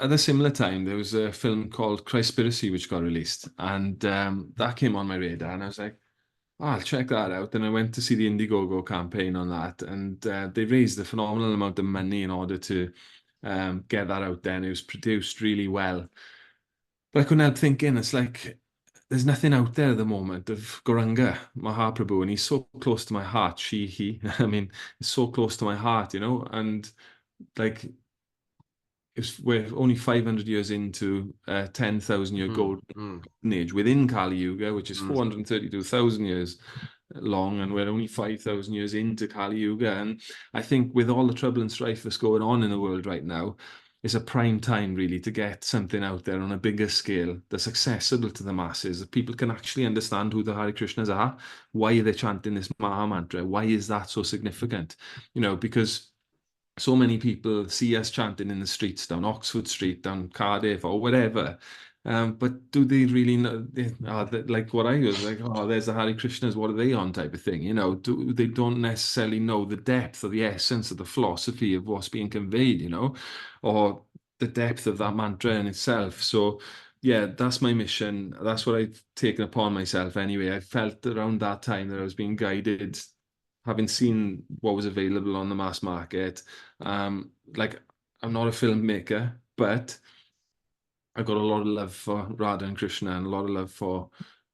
at a similar time, there was a film called Christspiracy which got released, and that came on my radar, and I was like, oh, I'll check that out. And I went to see the Indiegogo campaign on that, and they raised a phenomenal amount of money in order to get that out there, and it was produced really well. But I couldn't help thinking, it's like, there's nothing out there at the moment of Gouranga, Mahaprabhu, and he's so close to my heart. He, I mean, he's so close to my heart, and like, we're only 500 years into a 10,000-year golden age within Kali Yuga, which is 432,000 years long, and we're only 5,000 years into Kali Yuga. And I think with all the trouble and strife that's going on in the world right now, it's a prime time really to get something out there on a bigger scale that's accessible to the masses, that people can actually understand who the Hare Krishnas are. Why are they chanting this Maha Mantra? Why is that so significant? Because so many people see us chanting in the streets, down Oxford Street, down Cardiff, or whatever. But do they really know? Like what I was like, oh, there's the Hare Krishnas, what are they on type of thing? They don't necessarily know the depth or the essence of the philosophy of what's being conveyed, or the depth of that mantra in itself. So, yeah, that's my mission. That's what I've taken upon myself anyway. I felt around that time that I was being guided, having seen what was available on the mass market. Like, I'm not a filmmaker, but I got a lot of love for Radha and Krishna, and a lot of love for,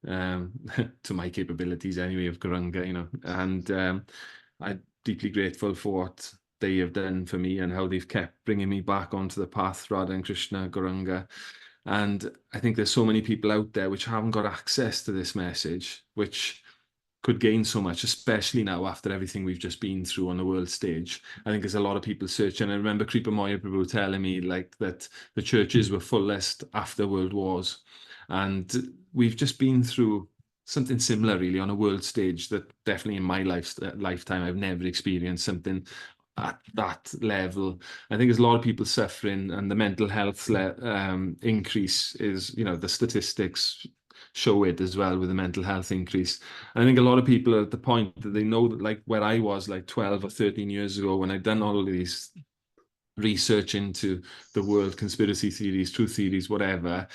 to my capabilities anyway, of Gouranga, and I'm deeply grateful for what they have done for me and how they've kept bringing me back onto the path, Radha and Krishna, Gouranga. And I think there's so many people out there which haven't got access to this message, which could gain so much, especially now after everything we've just been through on the world stage. I think there's a lot of people searching. I remember Kripa Moya Prabhu telling me like that the churches were fullest after world wars. And we've just been through something similar really on a world stage that definitely in my lifetime, I've never experienced something at that level. I think there's a lot of people suffering, and the mental health increase is, the statistics show it as well, with the mental health increase. And I think a lot of people are at the point that they know that, like where I was like 12 or 13 years ago, when I'd done all of these research into the world, conspiracy theories, truth theories, whatever,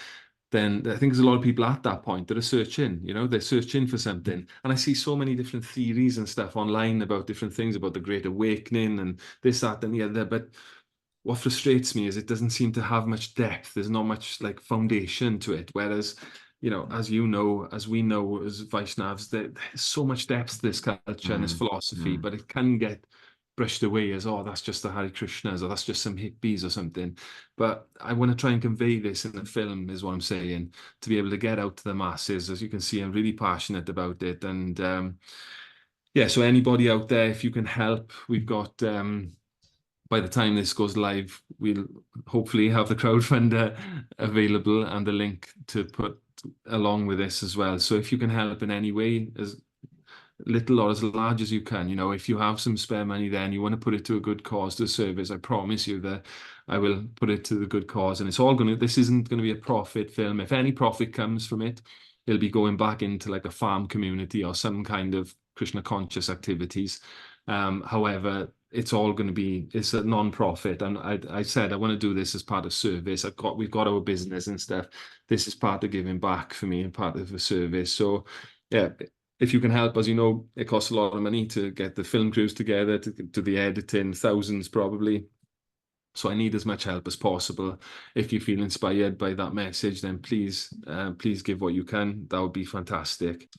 then I think there's a lot of people at that point that are searching, they're searching for something. And I see so many different theories and stuff online about different things, about the Great Awakening and this, that, and the other. But what frustrates me is it doesn't seem to have much depth. There's not much like foundation to it. Whereas, as as we know, as Vaishnavas, there's so much depth to this culture and this philosophy, but it can get brushed away as, oh, that's just the Hare Krishnas, or that's just some hippies or something. But I want to try and convey this in the film, is what I'm saying, to be able to get out to the masses. As you can see, I'm really passionate about it. And yeah, so anybody out there, if you can help, we've got, by the time this goes live, we'll hopefully have the crowdfunder available and the link to put along with this as well. So if you can help in any way, as little or as large as you can, if you have some spare money there and you want to put it to a good cause, to service, I promise you that I will put it to the good cause. And this isn't going to be a profit film. If any profit comes from it, it'll be going back into like a farm community or some kind of Krishna conscious activities. However, it's all going to be, it's a non-profit. And I said, I want to do this as part of service. We've got our business and stuff. This is part of giving back for me and part of the service. So yeah, if you can help, as you know, it costs a lot of money to get the film crews together, to do the editing, thousands probably. So I need as much help as possible. If you feel inspired by that message, then please give what you can. That would be fantastic.